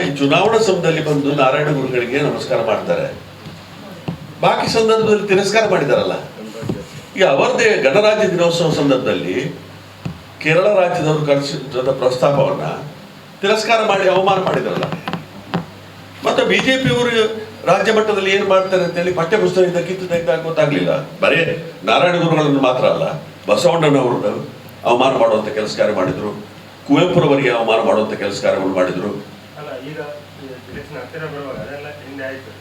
ಈ ಚುನಾವಣಾ ಸಮಯದಲ್ಲಿ ಬಂದು ನಾರಾಯಣ ಗುರುಗಳಿಗೆ ನಮಸ್ಕಾರ ಮಾಡ್ತಾರೆ, ಬಾಕಿ ಸಂದರ್ಭದಲ್ಲಿ ತಿರಸ್ಕಾರ ಮಾಡಿದಾರಲ್ಲ. ಈಗ ಅವರದೇ ಗಣರಾಜ್ಯ ದಿನೋತ್ಸವ ಸಂದರ್ಭದಲ್ಲಿ ಕೇರಳ ರಾಜ್ಯದವರು ಕಳಿಸಿದ ಪ್ರಸ್ತಾಪವನ್ನ ತಿರಸ್ಕಾರ ಮಾಡಿ ಅವಮಾನ ಮಾಡಿದಾರಲ್ಲ. ಮತ್ತೆ ಬಿಜೆಪಿಯವರು ರಾಜ್ಯ ಮಟ್ಟದಲ್ಲಿ ಏನು ಮಾಡ್ತಾರೆ ಅಂತೇಳಿ ಪಠ್ಯ ಪುಸ್ತಕದಿಂದ ಕಿತ್ತು ತೆಗೆದಾಗ ಗೊತ್ತಾಗ್ಲಿಲ್ಲ. ಬರೇ ನಾರಾಯಣ ಗುರುಗಳನ್ನು ಮಾತ್ರ ಅಲ್ಲ, ಬಸವಣ್ಣನವರು ಅವಮಾನ ಮಾಡುವಂತ ಕೆಲಸ ಕಾರ್ಯ ಮಾಡಿದ್ರು, ಕುವೆಂಪುರವರಿಗೆ ಅವಮಾನ ಮಾಡುವಂತ ಕೆಲಸ ಕಾರ್ಯವನ್ನು ಮಾಡಿದ್ರು.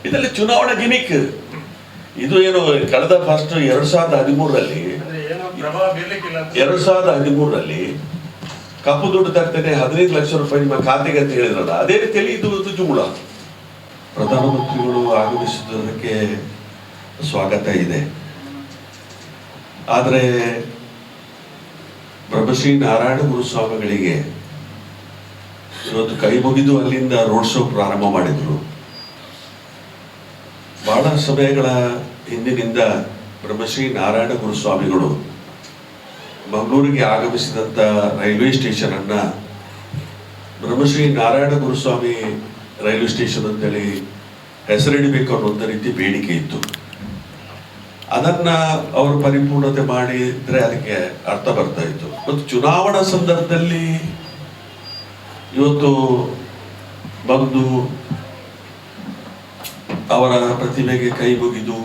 ಇದರಲ್ಲಿ ಚುನಾವಣಾ ಗಿಮಿಕ್ ಇದು ಏನು ಕಳೆದ ಫಸ್ಟ್ 2013ರಲ್ಲಿ ಕಪ್ಪು ದುಡ್ಡು ತರ್ತೇನೆ 15 ಲಕ್ಷ ರೂಪಾಯಿ ನಿಮ್ಮ ಖಾತೆಗೆ ಅಂತ ಹೇಳಿದ್ರಲ್ಲ, ಅದೇ ರೀತಿಯಲ್ಲಿ ಇದು ಜುಗುಳ. ಪ್ರಧಾನಮಂತ್ರಿಗಳು ಆಗಮಿಸುವುದಕ್ಕೆ ಸ್ವಾಗತ ಇದೆ, ಆದರೆ ಬ್ರಹ್ಮಶ್ರೀ ನಾರಾಯಣ ಗುರು ಸ್ವಾಮಿಗಳಿಗೆ ಇವತ್ತು ಕೈ ಮುಗಿದು ಅಲ್ಲಿಂದ ರೋಡ್ ಶೋ ಪ್ರಾರಂಭ ಮಾಡಿದ್ರು. ಬಹಳ ಸಮಯಗಳ ಹಿಂದಿನಿಂದ ಬ್ರಹ್ಮಶ್ರೀ ನಾರಾಯಣ ಗುರು ಸ್ವಾಮಿಗಳು ಮಂಗಳೂರಿಗೆ ಆಗಮಿಸಿದಂಥ ರೈಲ್ವೆ ಸ್ಟೇಷನ್ ಅನ್ನ ಬ್ರಹ್ಮಶ್ರೀ ನಾರಾಯಣ ಗುರುಸ್ವಾಮಿ ರೈಲ್ವೆ ಸ್ಟೇಷನ್ ಅಂತೇಳಿ ಹೆಸರಿಡಬೇಕು ಅನ್ನೋ ಒಂದು ರೀತಿ ಬೇಡಿಕೆ ಇತ್ತು. ಅದನ್ನ ಅವರು ಪರಿಪೂರ್ಣತೆ ಮಾಡಿದ್ರೆ ಅದಕ್ಕೆ ಅರ್ಥ ಬರ್ತಾ ಇತ್ತು. ಮತ್ತು ಚುನಾವಣಾ ಸಂದರ್ಭದಲ್ಲಿ ಇವತ್ತು ಬಂದು ಅವರ ಪ್ರತಿಮೆಗೆ ಕೈ ಮುಗಿದು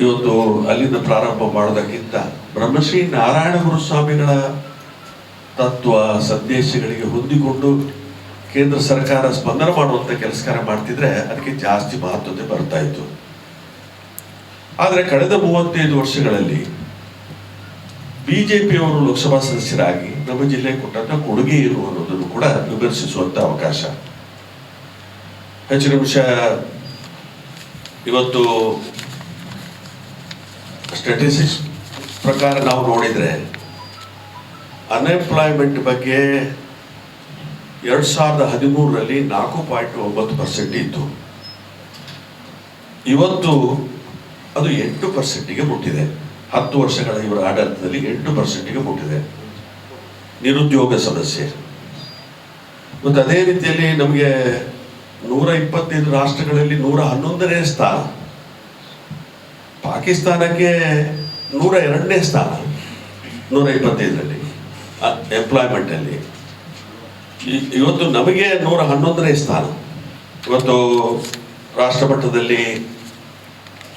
ಇವತ್ತು ಅಲ್ಲಿಂದ ಪ್ರಾರಂಭ ಮಾಡೋದಕ್ಕಿಂತ ಬ್ರಹ್ಮಶ್ರೀ ನಾರಾಯಣ ಗುರುಸ್ವಾಮಿಗಳ ತತ್ವ ಸಂದೇಶಗಳಿಗೆ ಹೊಂದಿಕೊಂಡು ಕೇಂದ್ರ ಸರ್ಕಾರ ಸ್ಪಂದನ ಮಾಡುವಂತ ಕೆಲಸ ಕಾರ್ಯ ಮಾಡ್ತಿದ್ರೆ ಅದಕ್ಕೆ ಜಾಸ್ತಿ ಮಹತ್ವತೆ ಬರ್ತಾ ಇತ್ತು. ಆದರೆ ಕಳೆದ 35 ವರ್ಷಗಳಲ್ಲಿ ಬಿಜೆಪಿಯವರು ಲೋಕಸಭಾ ಸದಸ್ಯರಾಗಿ ನಮ್ಮ ಜಿಲ್ಲೆಗೆ ಕೊಟ್ಟಂತ ಕೊಡುಗೆ ಏನು ಅನ್ನೋದನ್ನು ಕೂಡ ವಿಮರ್ಶಿಸುವಂತ ಅವಕಾಶ. ಹೆಚ್ಚಿನ ನಿಮಿಷ ಇವತ್ತು ಸ್ಟ್ಯಾಟಿಸ್ಟಿಕ್ಸ್ ಪ್ರಕಾರ ನಾವು ನೋಡಿದ್ರೆ ಅನ್ಎಂಪ್ಲಾಯ್ಮೆಂಟ್ ಬಗ್ಗೆ 2013ರಲ್ಲಿ 4.9% ಇತ್ತು. ಇವತ್ತು ಅದು 8%ಗೆ ಮುಟ್ಟಿದೆ. 10 ವರ್ಷಗಳ ಇವರ ಆಡಳಿತದಲ್ಲಿ 8%ಗೆ ಮುಟ್ಟಿದೆ ನಿರುದ್ಯೋಗ ಸಮಸ್ಯೆ. ಮತ್ತು ಅದೇ ರೀತಿಯಲ್ಲಿ ನಮಗೆ 125 ರಾಷ್ಟ್ರಗಳಲ್ಲಿ 111ನೇ ಸ್ಥಾನ, ಪಾಕಿಸ್ತಾನಕ್ಕೆ 102ನೇ ಸ್ಥಾನ 125ರಲ್ಲಿ ಎಂಪ್ಲಾಯ್ಮೆಂಟ್ ಅಲ್ಲಿ. ಇವತ್ತು ನಮಗೆ 111ನೇ ಸ್ಥಾನ. ಇವತ್ತು ರಾಷ್ಟ್ರ ಮಟ್ಟದಲ್ಲಿ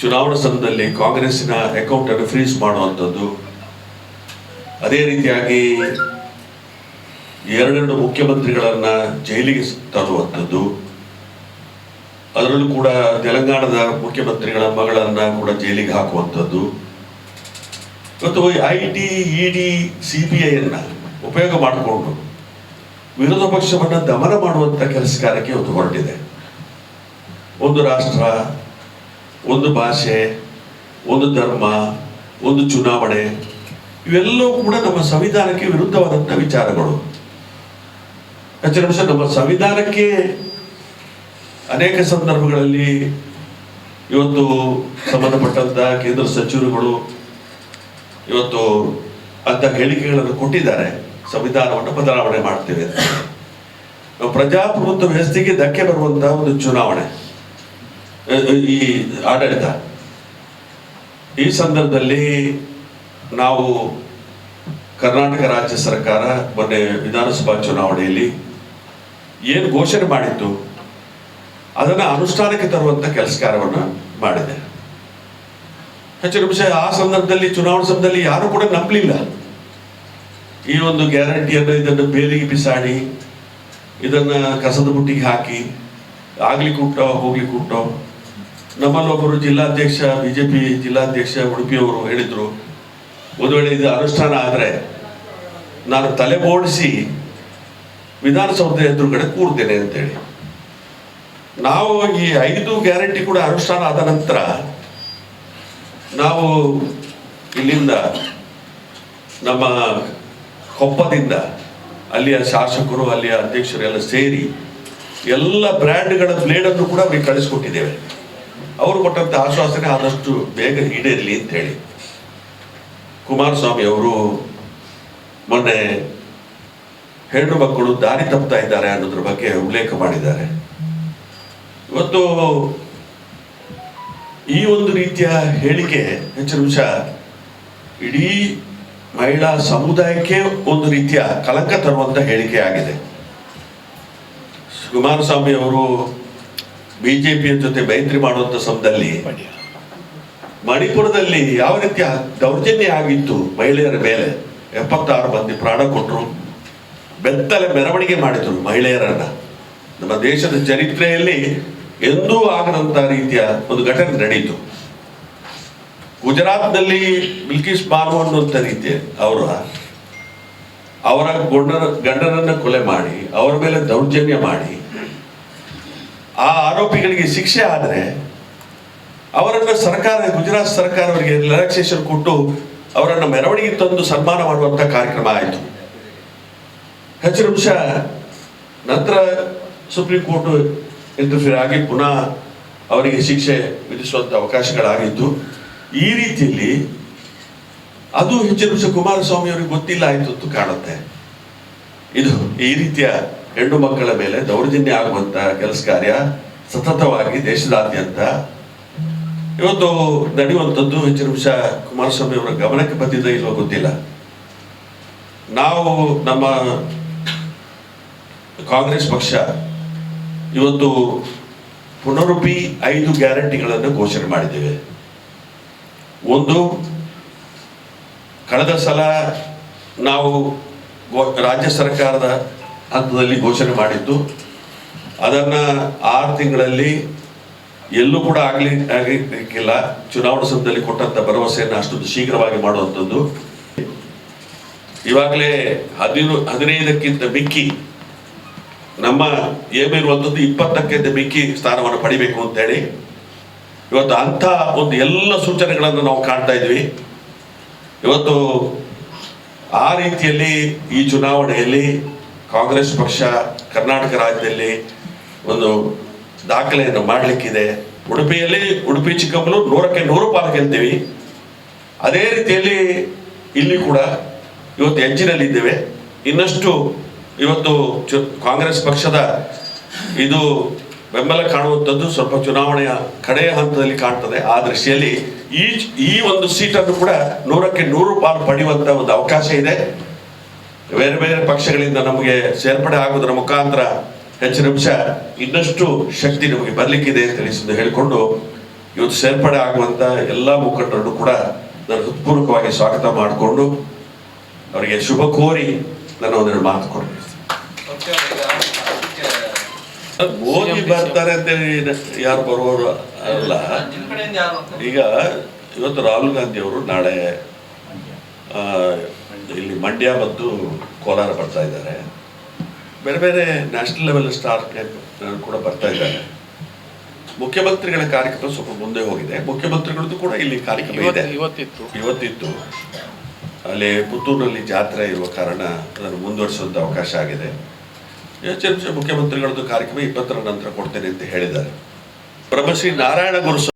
ಚುನಾವಣಾ ಸಂದರ್ಭದಲ್ಲಿ ಕಾಂಗ್ರೆಸ್ಸಿನ ಅಕೌಂಟ್ ಅನ್ನು ಫ್ರೀಸ್ ಮಾಡುವಂಥದ್ದು, ಅದೇ ರೀತಿಯಾಗಿ 2 ಮುಖ್ಯಮಂತ್ರಿಗಳನ್ನ ಜೈಲಿಗೆ ತರುವಂಥದ್ದು, ಅದರಲ್ಲೂ ಕೂಡ ತೆಲಂಗಾಣದ ಮುಖ್ಯಮಂತ್ರಿಗಳ ಮಗಳನ್ನ ಕೂಡ ಜೈಲಿಗೆ ಹಾಕುವಂಥದ್ದು. ಇವತ್ತು IT, ED, CBI ಉಪಯೋಗ ಮಾಡಿಕೊಂಡು ವಿರೋಧ ಪಕ್ಷವನ್ನ ದಮನ ಮಾಡುವಂತ ಕೆಲಸ ಕಾರ್ಯಕ್ಕೆ ಇವತ್ತು ಹೊರಟಿದೆ. ಒಂದು ರಾಷ್ಟ್ರ, ಒಂದು ಭಾಷೆ, ಒಂದು ಧರ್ಮ, ಒಂದು ಚುನಾವಣೆ, ಇವೆಲ್ಲವೂ ಕೂಡ ನಮ್ಮ ಸಂವಿಧಾನಕ್ಕೆ ವಿರುದ್ಧವಾದಂಥ ವಿಚಾರಗಳು. ಹೆಚ್ಚಿನ ಅಂಶ ನಮ್ಮ ಸಂವಿಧಾನಕ್ಕೆ ಅನೇಕ ಸಂದರ್ಭಗಳಲ್ಲಿ ಇವತ್ತು ಸಂಬಂಧಪಟ್ಟಂತ ಕೇಂದ್ರ ಸಚಿವರುಗಳು ಇವತ್ತು ಅಂತ ಹೇಳಿಕೆಗಳನ್ನು ಕೊಟ್ಟಿದ್ದಾರೆ, ಸಂವಿಧಾನವನ್ನು ಬದಲಾವಣೆ ಮಾಡ್ತೇವೆ ಅಂತ. ನಾವು ಪ್ರಜಾಪ್ರಭುತ್ವ ವ್ಯವಸ್ಥೆಗೆ ಧಕ್ಕೆ ಬರುವಂತಹ ಒಂದು ಚುನಾವಣೆ, ಈ ಆಡಳಿತ. ಈ ಸಂದರ್ಭದಲ್ಲಿ ನಾವು ಕರ್ನಾಟಕ ರಾಜ್ಯ ಸರ್ಕಾರ ಮೊನ್ನೆ ವಿಧಾನಸಭಾ ಚುನಾವಣೆಯಲ್ಲಿ ಏನು ಘೋಷಣೆ ಮಾಡಿತ್ತು ಅದನ್ನು ಅನುಷ್ಠಾನಕ್ಕೆ ತರುವಂತ ಕೆಲಸ ಕಾರ್ಯವನ್ನು ಮಾಡಿದೆ. ಹೆಚ್ಚಿನ ವಿಷಯ ಆ ಸಂದರ್ಭದಲ್ಲಿ ಚುನಾವಣಾ ಸಮಯದಲ್ಲಿ ಯಾರು ಕೂಡ ನಂಬಲಿಲ್ಲ. ಈ ಒಂದು ಗ್ಯಾರಂಟಿಯನ್ನು ಇದನ್ನು ಬೇಲಿಗೆ ಬಿಸಾಡಿ ಇದನ್ನ ಕಸದ ಬುಟ್ಟಿಗೆ ಹಾಕಿ ಆಗ್ಲಿಕ್ಕೆ ಹುಟ್ಟೋ ಹೋಗ್ಲಿಕ್ಕೆ ಹುಟ್ಟೋ. ನಮ್ಮಲ್ಲೊಬ್ಬರು ಜಿಲ್ಲಾಧ್ಯಕ್ಷ, ಬಿಜೆಪಿ ಜಿಲ್ಲಾಧ್ಯಕ್ಷ ಉಡುಪಿಯವರು ಹೇಳಿದ್ರು, ಒಂದು ವೇಳೆ ಇದು ಅನುಷ್ಠಾನ ಆದರೆ ನಾನು ತಲೆ ಬೋಡಿಸಿ ವಿಧಾನಸೌಧದ ಎದುರುಗಡೆ ಕೂರ್ತೇನೆ ಅಂತೇಳಿ. ನಾವು ಈ 5 ಗ್ಯಾರಂಟಿ ಕೂಡ ಅನುಷ್ಠಾನ ಆದ ನಂತರ ನಾವು ಇಲ್ಲಿಂದ ನಮ್ಮ ಕೊಪ್ಪದಿಂದ ಅಲ್ಲಿಯ ಶಾಸಕರು, ಅಲ್ಲಿಯ ಅಧ್ಯಕ್ಷರು ಎಲ್ಲ ಸೇರಿ ಎಲ್ಲ ಬ್ರ್ಯಾಂಡ್ಗಳ ಬ್ಲೇಡನ್ನು ಕೂಡ ಅವರಿಗೆ ಕಳಿಸ್ಕೊಟ್ಟಿದ್ದೇವೆ. ಅವರು ಕೊಟ್ಟಂತ ಆಶ್ವಾಸನೆ ಆದಷ್ಟು ಬೇಗ ಈಡೇರಲಿ ಅಂತ ಹೇಳಿ. ಕುಮಾರಸ್ವಾಮಿ ಅವರು ಮೊನ್ನೆ ಹೆಣ್ಣು ಮಕ್ಕಳು ದಾರಿ ತಪ್ತಾ ಇದ್ದಾರೆ ಅನ್ನೋದ್ರ ಬಗ್ಗೆ ಉಲ್ಲೇಖ ಮಾಡಿದ್ದಾರೆ. ಇವತ್ತು ಈ ಒಂದು ರೀತಿಯ ಹೇಳಿಕೆ ಹೆಚ್ಚಿನ ಅಂಶ ಇಡೀ ಮಹಿಳಾ ಸಮುದಾಯಕ್ಕೆ ಒಂದು ರೀತಿಯ ಕಳಂಕ ತರುವಂತ ಹೇಳಿಕೆ ಆಗಿದೆ. ಕುಮಾರಸ್ವಾಮಿ ಅವರು ಬಿಜೆಪಿಯ ಜೊತೆ ಮೈತ್ರಿ ಮಾಡುವಂತ ಸಮಯದಲ್ಲಿ ಮಣಿಪುರದಲ್ಲಿ ಯಾವ ರೀತಿಯ ದೌರ್ಜನ್ಯ ಆಗಿತ್ತು ಮಹಿಳೆಯರ ಮೇಲೆ, 76 ಮಂದಿ ಪ್ರಾಣ ಕೊಟ್ಟರು, ಬೆತ್ತಲೆ ಮೆರವಣಿಗೆ ಮಾಡಿದ್ರು ಮಹಿಳೆಯರನ್ನ. ನಮ್ಮ ದೇಶದ ಚರಿತ್ರೆಯಲ್ಲಿ ಎಂದೂ ಆಗದಂತ ರೀತಿಯ ಒಂದು ಘಟನೆ ನಡೆಯಿತು. ಗುಜರಾತ್ನಲ್ಲಿ ಬಿಲ್ಕಿಸ್ ಬಾನು ಅನ್ನುವಂಥ ರೀತಿ ಅವರ ಗಂಡನನ್ನ ಕೊಲೆ ಮಾಡಿ ಅವರ ಮೇಲೆ ದೌರ್ಜನ್ಯ ಮಾಡಿ ಆ ಆರೋಪಿಗಳಿಗೆ ಶಿಕ್ಷೆ ಆದರೆ ಅವರನ್ನ ಸರ್ಕಾರ, ಗುಜರಾತ್ ಸರ್ಕಾರ ಅವರಿಗೆ ರಿಲ್ಯಾಕ್ಸೇಷನ್ ಕೊಟ್ಟು ಅವರನ್ನ ಮೆರವಣಿಗೆ ತಂದು ಸನ್ಮಾನ ಮಾಡುವಂತ ಕಾರ್ಯಕ್ರಮ ಆಯಿತು. ಹೆಚ್ಚಿನ ಅಂಶ ನಂತರ ಸುಪ್ರೀಂ ಕೋರ್ಟ್ ಇಂಟರ್ಫಿಯರ್ ಆಗಿ ಪುನಃ ಅವರಿಗೆ ಶಿಕ್ಷೆ ವಿಧಿಸುವಂತ ಅವಕಾಶಗಳಾಗಿದ್ದು, ಈ ರೀತಿಯಲ್ಲಿ ಅದು ಹೆಚ್ಚಿನ ಅಂಶ ಕುಮಾರಸ್ವಾಮಿ ಅವರಿಗೆ ಗೊತ್ತಿಲ್ಲ ಆಯ್ತು ಅಂತ ಕಾಣುತ್ತೆ. ಇದು ಈ ರೀತಿಯ ಹೆಣ್ಣು ಮಕ್ಕಳ ಮೇಲೆ ದೌರ್ಜನ್ಯ ಆಗುವಂತ ಕೆಲಸ ಕಾರ್ಯ ಸತತವಾಗಿ ದೇಶದಾದ್ಯಂತ ಇವತ್ತು ನಡೆಯುವಂಥದ್ದು ಹೆಚ್ಚಿನ ಅಂಶ ಕುಮಾರಸ್ವಾಮಿ ಅವರ ಗಮನಕ್ಕೆ ಬಂದಿದೆ ಇಲ್ವೋ ಗೊತ್ತಿಲ್ಲ. ನಾವು ನಮ್ಮ ಕಾಂಗ್ರೆಸ್ ಪಕ್ಷ ಇವತ್ತು ಪುನರುಪಿ 5 ಗ್ಯಾರಂಟಿಗಳನ್ನು ಘೋಷಣೆ ಮಾಡಿದ್ದೇವೆ. ಒಂದು, ಕಳೆದ ಸಲ ನಾವು ರಾಜ್ಯ ಸರ್ಕಾರದ ಹಂತದಲ್ಲಿ ಘೋಷಣೆ ಮಾಡಿದ್ದು, ಅದನ್ನು 6 ತಿಂಗಳಲ್ಲಿ ಎಲ್ಲೂ ಕೂಡ ಆಗಲಿಕ್ಕಿಲ್ಲ. ಚುನಾವಣಾ ಸಮಯದಲ್ಲಿ ಕೊಟ್ಟಂತ ಭರವಸೆಯನ್ನು ಅಷ್ಟೊಂದು ಶೀಘ್ರವಾಗಿ ಮಾಡುವಂಥದ್ದು. ಇವಾಗಲೇ 15ಕ್ಕಿಂತ ಮಿಕ್ಕಿ ನಮ್ಮ ಏಮ್ ಇರುವಂಥದ್ದು 20ಕ್ಕಿಂತ ಮಿಕ್ಕಿ ಸ್ಥಾನವನ್ನು ಪಡಿಬೇಕು ಅಂತೇಳಿ ಇವತ್ತು ಅಂಥ ಒಂದು ಎಲ್ಲ ಸೂಚನೆಗಳನ್ನು ನಾವು ಕಾಣ್ತಾ ಇದ್ವಿ. ಇವತ್ತು ಆ ರೀತಿಯಲ್ಲಿ ಈ ಚುನಾವಣೆಯಲ್ಲಿ ಕಾಂಗ್ರೆಸ್ ಪಕ್ಷ ಕರ್ನಾಟಕ ರಾಜ್ಯದಲ್ಲಿ ಒಂದು ದಾಖಲೆಯನ್ನು ಮಾಡಲಿಕ್ಕಿದೆ. ಉಡುಪಿ ಚಿಕ್ಕಮಗಳೂರು 100ಕ್ಕೆ 100 ಪಾಲು ಗೆಲ್ತೀವಿ. ಅದೇ ರೀತಿಯಲ್ಲಿ ಇಲ್ಲಿ ಕೂಡ ಇವತ್ತು ಹೆಜ್ಜಿನಲ್ಲಿದ್ದೇವೆ. ಇನ್ನಷ್ಟು ಇವತ್ತು ಕಾಂಗ್ರೆಸ್ ಪಕ್ಷದ ಇದು ಬೆಂಬಲ ಕಾಣುವಂಥದ್ದು ಸ್ವಲ್ಪ ಚುನಾವಣೆಯ ಕಡೆಯ ಹಂತದಲ್ಲಿ ಕಾಣ್ತದೆ. ಆ ದೃಷ್ಟಿಯಲ್ಲಿ ಈ ಒಂದು ಸೀಟನ್ನು ಕೂಡ 100ಕ್ಕೆ 100 ಪಾಲು ಪಡೆಯುವಂತ ಒಂದು ಅವಕಾಶ ಇದೆ. ಬೇರೆ ಬೇರೆ ಪಕ್ಷಗಳಿಂದ ನಮಗೆ ಸೇರ್ಪಡೆ ಆಗುವುದರ ಮುಖಾಂತರ ಹೆಚ್ಚಿನ ಅಂಶ ಇನ್ನಷ್ಟು ಶಕ್ತಿ ನಮಗೆ ಬರಲಿಕ್ಕಿದೆ ಅಂತ ಹೇಳಿಕೊಂಡು ಇವತ್ತು ಸೇರ್ಪಡೆ ಆಗುವಂತ ಎಲ್ಲ ಮುಖಂಡರನ್ನು ಕೂಡ ನಾನು ಹೃತ್ಪೂರ್ವಕವಾಗಿ ಸ್ವಾಗತ ಮಾಡಿಕೊಂಡು ಅವರಿಗೆ ಶುಭ ಕೋರಿ ನನ್ನ ಒಂದೆರಡು ಮಾತು ಕೊಡ್ತೀನಿ. ಮೋದಿ ಬರ್ತಾರೆ ಅಂತ ಯಾರು ಬರುವವರು ಅಲ್ಲ. ಈಗ ಇವತ್ತು ರಾಹುಲ್ ಗಾಂಧಿ ಅವರು ನಾಳೆ ಇಲ್ಲಿ ಮಂಡ್ಯ ಮತ್ತು ಕೋಲಾರ ಬರ್ತಾ ಇದ್ದಾರೆ. ಬೇರೆ ಬೇರೆ ನ್ಯಾಷನಲ್ ಲೆವೆಲ್ ಸ್ಟಾರ್ ಕೂಡ ಬರ್ತಾ ಇದ್ದಾರೆ. ಮುಖ್ಯಮಂತ್ರಿಗಳ ಕಾರ್ಯಕ್ರಮ ಸ್ವಲ್ಪ ಮುಂದೆ ಹೋಗಿದೆ. ಮುಖ್ಯಮಂತ್ರಿಗಳದ್ದು ಕೂಡ ಇಲ್ಲಿ ಕಾರ್ಯಕ್ರಮ ಇದೆ, ಇವತ್ತಿತ್ತು. ಅಲ್ಲಿ ಪುತ್ತೂರಿನಲ್ಲಿ ಜಾತ್ರೆ ಇರುವ ಕಾರಣ ಅದನ್ನು ಮುಂದುವರಿಸುವಂತ ಅವಕಾಶ ಆಗಿದೆ. ಮುಖ್ಯಮಂತ್ರಿಗಳದ್ದು ಕಾರ್ಯಕ್ರಮ 20ರ ನಂತರ ಕೊಡ್ತೇನೆ ಅಂತ ಹೇಳಿದ್ದಾರೆ. ಬ್ರಹ್ಮಶ್ರೀ ನಾರಾಯಣ ಗುರು